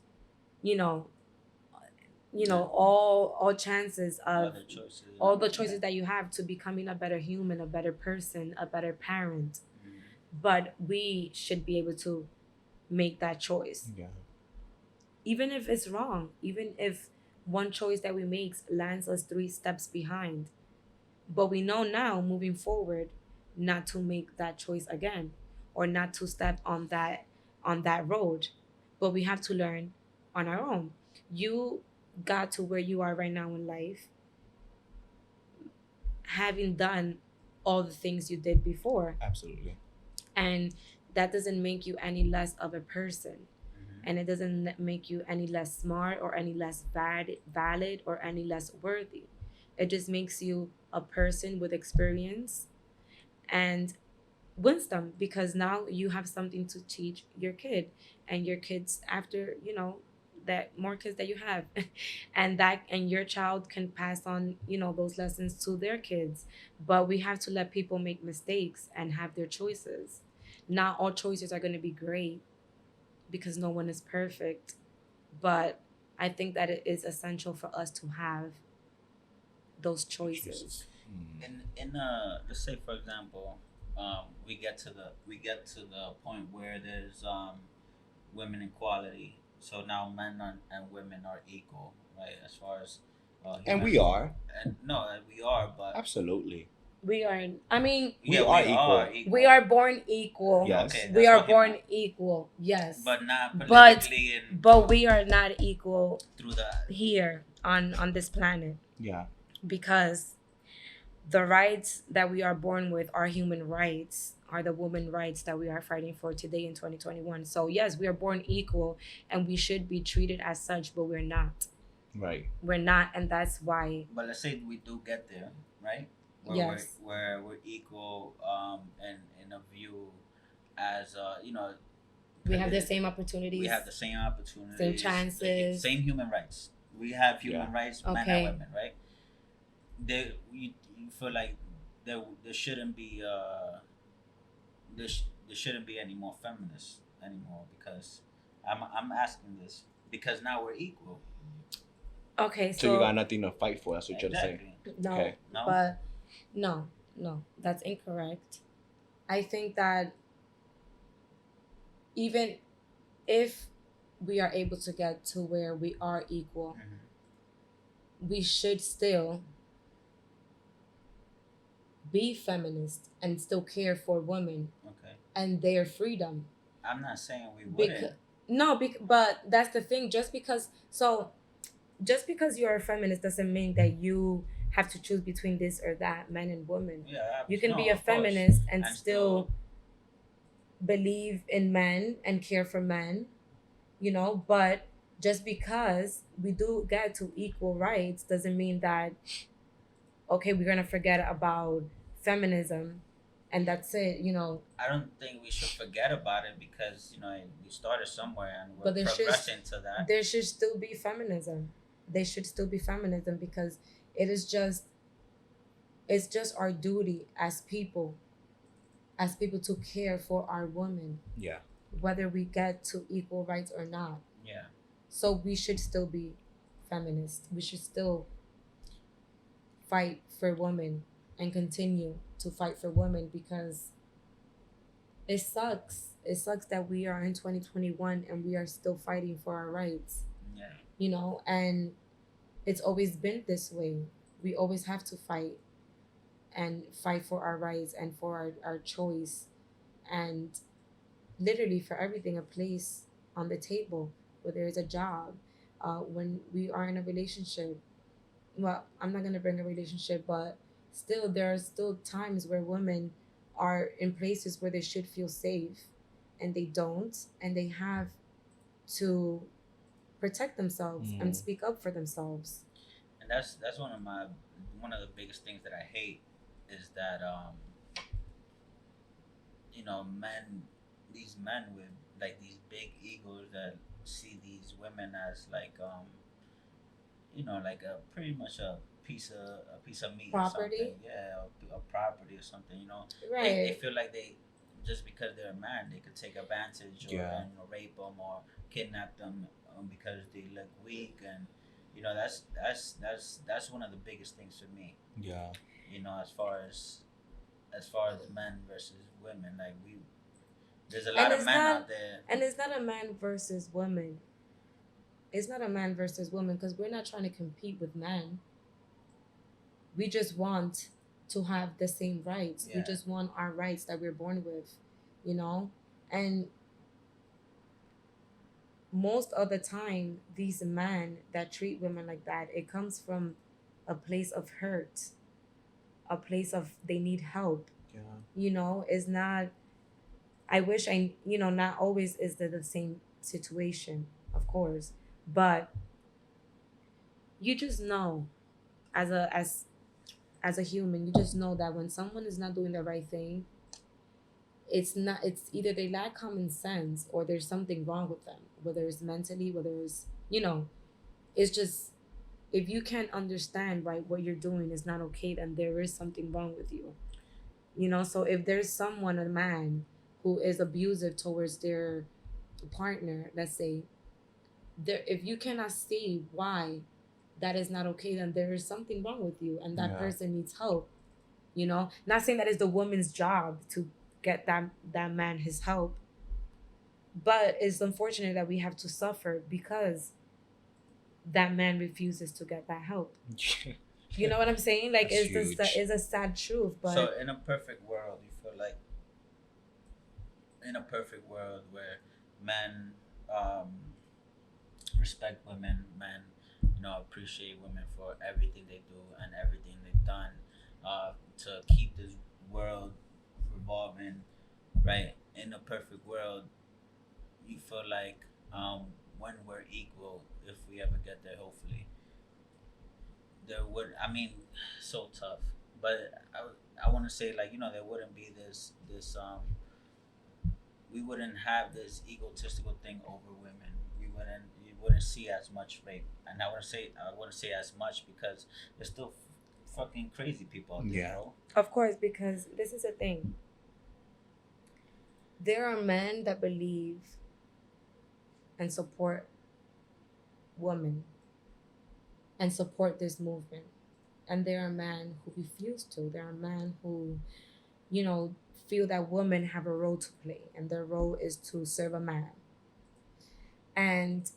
all chances of Other choices. all the choices that you have to becoming a better human, a better person, a better parent. Mhm. But we should be able to make that choice, Yeah. even if it's wrong, even if one choice that we make lands us 3 steps behind. But we know now, moving forward, not to make that choice again, or not to step on that road. But we have to learn on our own. You got to where you are right now in life, having done all the things you did before, Absolutely. and that doesn't make you any less of a person, Mhm. and it doesn't make you any less smart, or any less valid, or any less worthy. It just makes you a person with experience and wisdom, because now you have something to teach your kid, and your kids after, that more kids that you have, and your child can pass on, those lessons to their kids. But we have to let people make mistakes and have their choices. Not all choices are going to be great, because no one is perfect. But I think that it is essential for us to have those choices. In let's say for example, we get to the point where there's women equality. So now men and women are equal, right? As far as And human- we are. and no, we are, but Absolutely. We are. I mean, We Yeah, are we equal. are equal. we are born equal. Yes. Okay, We that's are what he born meant. equal. Yes. But not But politically and but we are not equal through the. here on this planet, Yeah. because the rights that we are born with are human rights, are the woman rights that we are fighting for today in 2021. So yes, we are born equal and we should be treated as such, but we're not. Right. We're not, and that's why. But let's say we do get there, right? Yes. Where we're equal, in a view as We have the politi- same opportunities. we have the same opportunities, Same chances. same human rights. We have human Yeah. rights, men Okay. and women, right? You feel like there shouldn't be there shouldn't be any more feminists anymore, because I'm asking this because now we're equal. Okay, So you so got nothing to fight for. That's what you're saying. Exactly. no, Okay. No. but no, that's incorrect. I think that even if we are able to get to where we are equal, we should still be feminist and still care for women Okay. and their freedom. I'm not saying we Because wouldn't. no, but that's the thing. Just because you're a feminist doesn't mean that you have to choose between this or that, men and women. Yeah, You can no, be a of course. feminist and And still believe in men and care for men, but just because we do get to equal rights doesn't mean that, okay, we're gonna forget about feminism and that's it. I don't think we should forget about it, because we started somewhere and we're But there should progressing to that. there should still be feminism. There should still be feminism because it is just it's just our duty as people to care for our women, Yeah. whether we get to equal rights or not. Yeah. So we should still be feminist. We should still fight for women and continue to fight for women, because it sucks. It sucks that we are in 2021 and we are still fighting for our rights, Yeah. and it's always been this way. We always have to fight and fight for our rights and for our choice, and literally for everything, a place on the table, whether it's a job, when we are in a relationship. Well, I'm not going to bring a relationship, but still there are still times where women are in places where they should feel safe and they don't, and they have to protect themselves and speak up for themselves. And that's one of the biggest things that I hate is that men, these men with like these big egos that see these women as like like a pretty much a piece of meat or Property? something. Yeah, a property or something. Right. They feel like they, just because they're a man, they could take advantage or Yeah. rape them or kidnap them, because they look weak, and that's one of the biggest things for me. Yeah. As far as men versus women, like there's a And lot of it's men not- out there. And it's not a man versus woman. It's not a man versus woman, because we're not trying to compete with men. We just want to have the same rights. We Yeah. just want our rights that we're born with. And most of the time, these men that treat women like that, it comes from a place of hurt, a place of they need help. Yeah. It's not, I wish not always is the same situation, of course, but you just know, as a human, you just know that when someone is not doing the right thing, it's either they lack common sense or there's something wrong with them, whether it's mentally, whether it's just, if you can't understand why what you're doing is not okay, then there is something wrong with you. So if there's someone, a man, who is abusive towards their partner, let's say, if you cannot see why that is not okay, then there is something wrong with you and that Yeah. person needs help. Not saying that it's the woman's job to get that man his help, but it's unfortunate that we have to suffer because that man refuses to get that help. You know what I'm saying? Like, That's it's the huge. is a sad truth, but So in a perfect world, you feel like in a perfect world where men um, respect women, men, appreciate women for everything they do and everything they've done to keep this world revolving, right? In a perfect world, you feel like when we're equal, if we ever get there, hopefully, there would. I mean, so tough, but I want to say like there wouldn't be this we wouldn't have this egotistical thing over women. You wouldn't see as much rape, and I wouldn't say as much because there's still fucking crazy people out there, Yeah. bro. of course, because this is the thing. There are men that believe and support women and support this movement. And there are men who refuse to. There are men who, you know, feel that women have a role to play and their role is to serve a man. And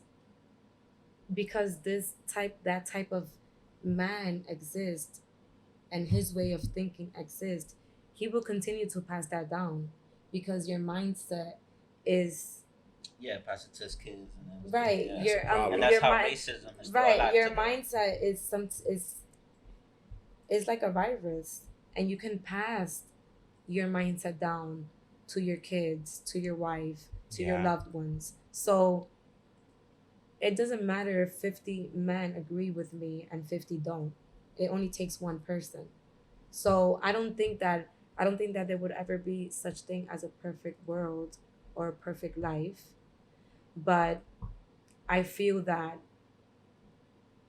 because that type of man exists and his way of thinking exists, he will continue to pass that down because your mindset is Yeah, pass it to his kids and then right. yeah. Your problem. And that's your how mind racism is still right. alive Your today. mindset is like a virus, and you can pass your mindset down to your kids, to your wife, to your Yeah. loved ones. So it doesn't matter if 50 men agree with me and 50 don't. It only takes one person. So I don't think that there would ever be such thing as a perfect world or a perfect life. But I feel that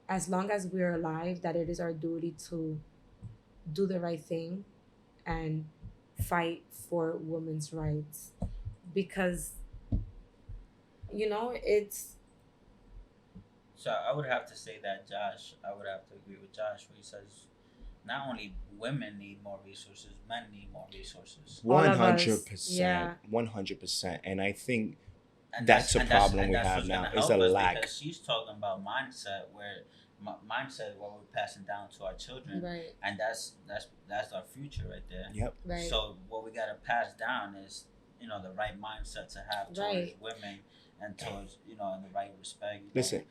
as long as we're alive, that it is our duty to do the right thing and fight for women's rights because it's So I would have to say that I would have to agree with Josh where he says not only women need more resources, men need more resources. all One of hundred us. percent. Yeah, 100%. And I think And that's a problem we that's have what's now. gonna Is help a us lack. because she's talking about mindset where mindset what we're passing down to our children, right, and that's our future right there. Yep. right, So what we gotta pass down is the right mindset to have towards right. women and towards and the right respect. Listen,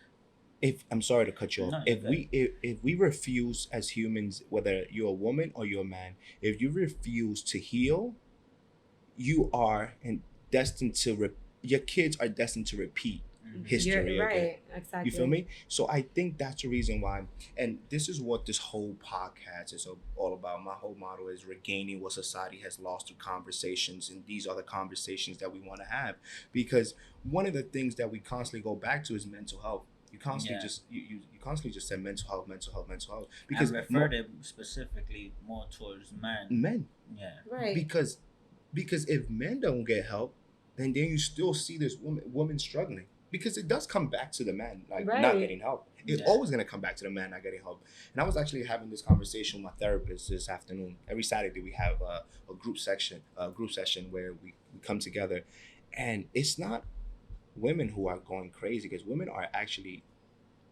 if I'm sorry to cut you off, No, you're good. if we refuse as humans, whether you're a woman or you're a man, if you refuse to heal, you are destined to your kids are destined to repeat history You're again. right, exactly. You feel me? So I think that's the reason why, and this is what this whole podcast is all about. My whole motto is regaining what society has lost through conversations, and these are the conversations that we want to have. Because one of the things that we constantly go back to is mental health. You constantly Yeah. you constantly just say mental health, mental health, mental health. Because Because referred it specifically more towards men. men, Yeah. Right. because if men don't get help, then you still see this woman struggling because it does come back to the man like not Right. getting help. It's Yeah. always gonna come back to the man not getting help. And I was actually having this conversation with my therapist this afternoon. Every Saturday we have a group session where we come together, and it's not women who are going crazy because women are actually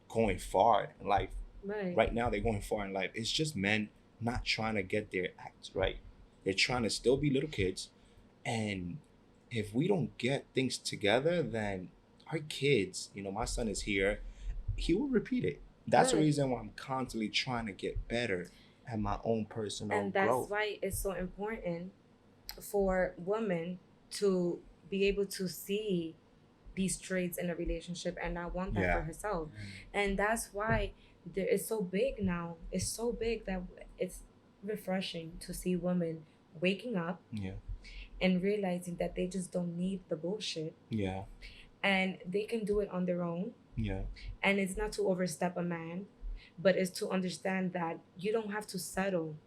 going far in life. Right. Right now they're going far in life. It's just men not trying to get their acts right. They're trying to still be little kids. And if we don't get things together, then our kids, my son is here, he will repeat it. That's the Right. reason why I'm constantly trying to get better at my own personal And that's growth. why it's so important for women to be able to see these traits in a relationship and not want that Yeah. for herself. Mm. And that's why it's so big now. It's so big that it's refreshing to see women waking up Yeah. and realizing that they just don't need the bullshit Yeah. and they can do it on their own. Yeah. And it's not to overstep a man, but it's to understand that you don't have to settle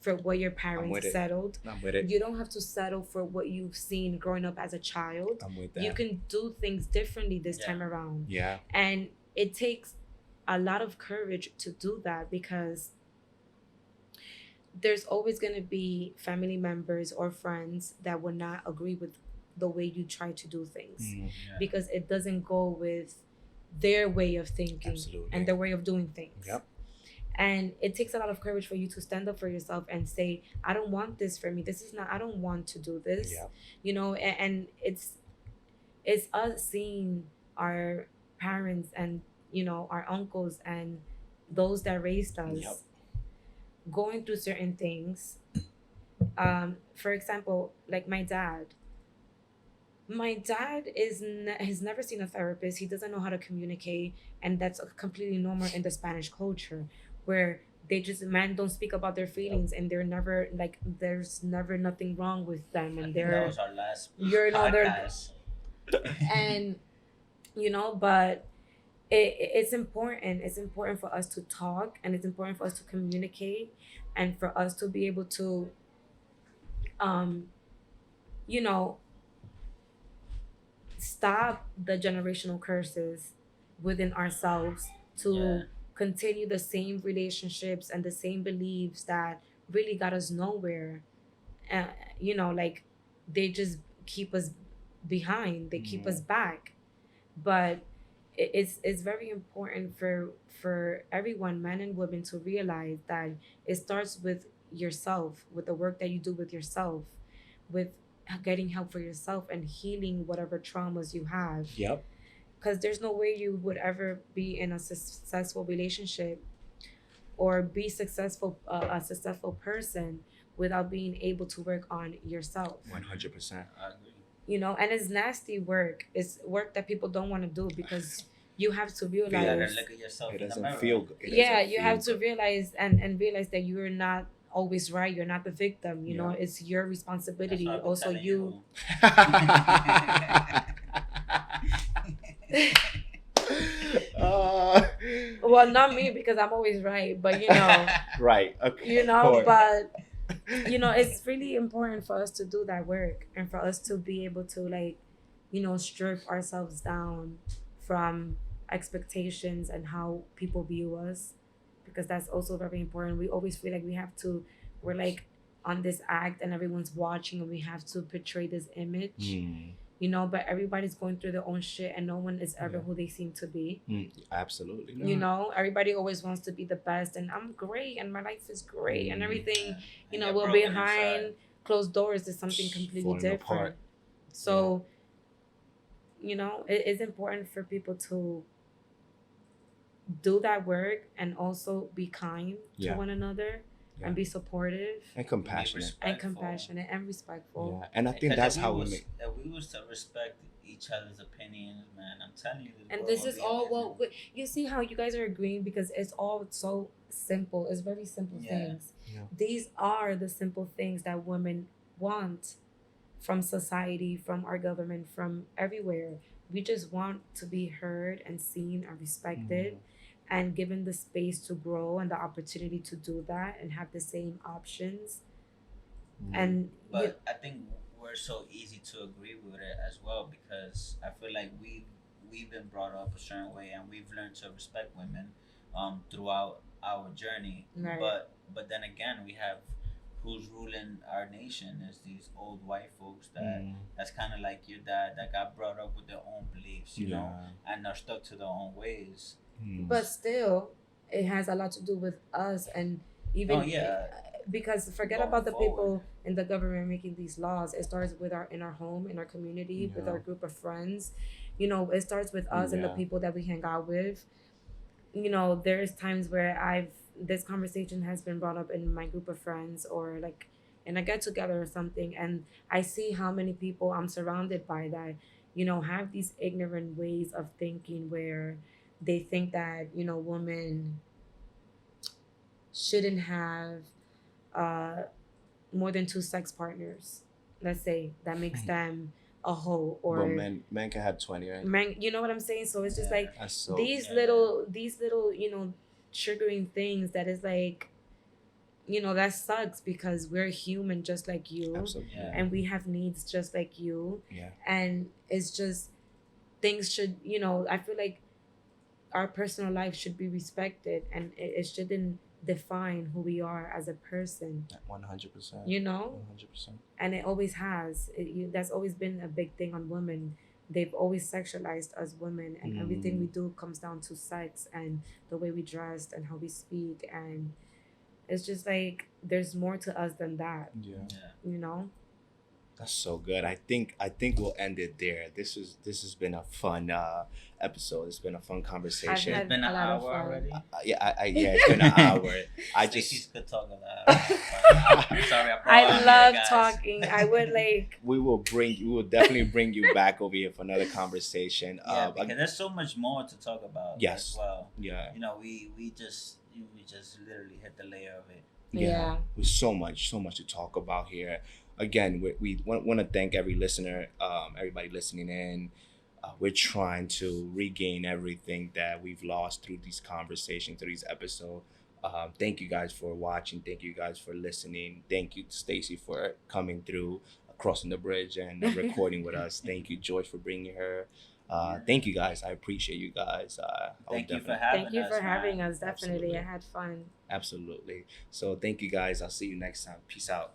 for what your with parents it. settled. I'm with it. You don't have to settle for what you've seen growing up as a child. I'm with that. You can do things differently this Yeah. time around. Yeah. And it takes a lot of courage to do that because there's always going to be family members or friends that will not agree with the way you try to do things Mm, Yeah. because it doesn't go with their way of thinking absolutely. and their way of doing things. Yep. And it takes a lot of courage for you to stand up for yourself and say, I don't want this for me. This is not, I don't want to do this. Yeah. And it's us seeing our parents and our uncles and those that raised Yep. us going through certain things. For example, like my dad has never seen a therapist. He doesn't know how to communicate, and that's completely normal in the Spanish culture, where they just men don't speak about their Yep. feelings, and they're never like there's never nothing wrong with them, I and think that they're was our last they're podcast. and but it's important. It's important for us to talk, and it's important for us to communicate, and for us to be able to um you know stop the generational curses within ourselves, Yeah. to continue the same relationships and the same beliefs that really got us nowhere. uh, like they just keep us behind, they keep us Mhm. back. But it's very important for everyone, men and women, to realize that it starts with yourself, with the work that you do with yourself, with getting help for yourself and healing whatever traumas you have. Yep. Because there's no way you would ever be in a successful relationship or be a successful person without being able to work on yourself. 100%. I agree. And it's nasty work. It's work that people don't want to do, because you have to You gotta realize, look at yourself It in the doesn't mirror. feel good. It yeah, doesn't you feel have to good. realize and realize that you're not always right. You're not the victim. Yeah. It's your That's responsibility. what I've been Also, telling you. Uh, Well, not me, because I'm always right, but right. Okay. Of course. but it's really important for us to do that work, and for us to be able to, like, strip ourselves down from expectations and how people view us, because that's also very important. We always feel like we're like on this act and everyone's watching, and we have to portray this image, Mm, but everybody's going through their own shit, and no one is ever Yeah. who they seem to be. absolutely Everybody always wants to be the best, and I'm great, and my life is great, and everything. And you're Well, broken behind inside. closed doors is something completely Falling different. apart. So, it is important for people to do that work and also be kind to Yeah. one another, Yeah. and be supportive And compassionate. and compassionate and respectful. Yeah. And I think Because that's how we make. if we was to respect each other's opinions, man, I'm telling you, And world this would is be all amazing. you see how you guys are agreeing, because it's all so simple. It's very simple Yeah. things. Yeah. These are the simple things that women want from society, from our government, from everywhere. We just want to be heard and seen and respected, and given the space to grow and the opportunity to do that and have the same options. And But I think we're so easy to agree with it as well, because I feel like we've been brought up a certain way, and we've learned to respect women throughout our journey. Right. But then again, we have who's ruling our nation is these old white folks that's kind of like your dad, that got brought up with their own beliefs, and are stuck to their own ways. but still, it has a lot to do with us, and even Oh, yeah. because forget Going about the forward. people in the government making these laws. It starts with in our home, in our community, with Yeah. our group of friends. It starts with us and the Yeah. people that we hang out with. There's times where this conversation has been brought up in my group of friends, or like in a get together or something, and I see how many people I'm surrounded by that have these ignorant ways of thinking, where they think that women shouldn't have uh more than two sex partners. Let's say that makes them a hoe, But or men can have 20, right? man, you know what I'm saying? So it's just Yeah. like That's so. these Yeah. little triggering things that is like that sucks, because we're human just like you, Absolutely. Yeah. and we have needs just like you. Yeah. And it's just things should I feel like our personal life should be respected, and it shouldn't define who we are as a person. 100%. 100%. 100%. And it always has. That's always been a big thing on women. they've always sexualized us women, and everything we do comes down to sex and the way we dress and how we speak, and it's just like there's more to us than that, Yeah. Yeah. you know. That's so good. I think we'll end it there. This has been a fun episode. It's been a fun conversation. I've It's been a an lot of hour fun. already. Yeah, it's been an hour. I Stacey's just could talk a lot. I'm sorry, I brought I her here, love guys. talking. I would like we will definitely bring you back over here for another conversation. Yeah, because there's so much more to talk about. Yes. As well. Yeah. You know, we just literally hit the layer of it. yeah. With so much to talk about here. Again, we want to thank every listener, everybody listening in. We're trying to regain everything that we've lost through these conversations, through these episodes. Thank you guys for watching. Thank you guys for listening. Thank you, Stacey, for coming through, crossing the bridge, and recording with us. Thank you, George, for bringing her. Thank you guys. I appreciate you guys. Thank you for having us. Thank you for having man. us. Definitely, Absolutely. I had fun. Absolutely. So thank you guys. I'll see you next time. Peace out.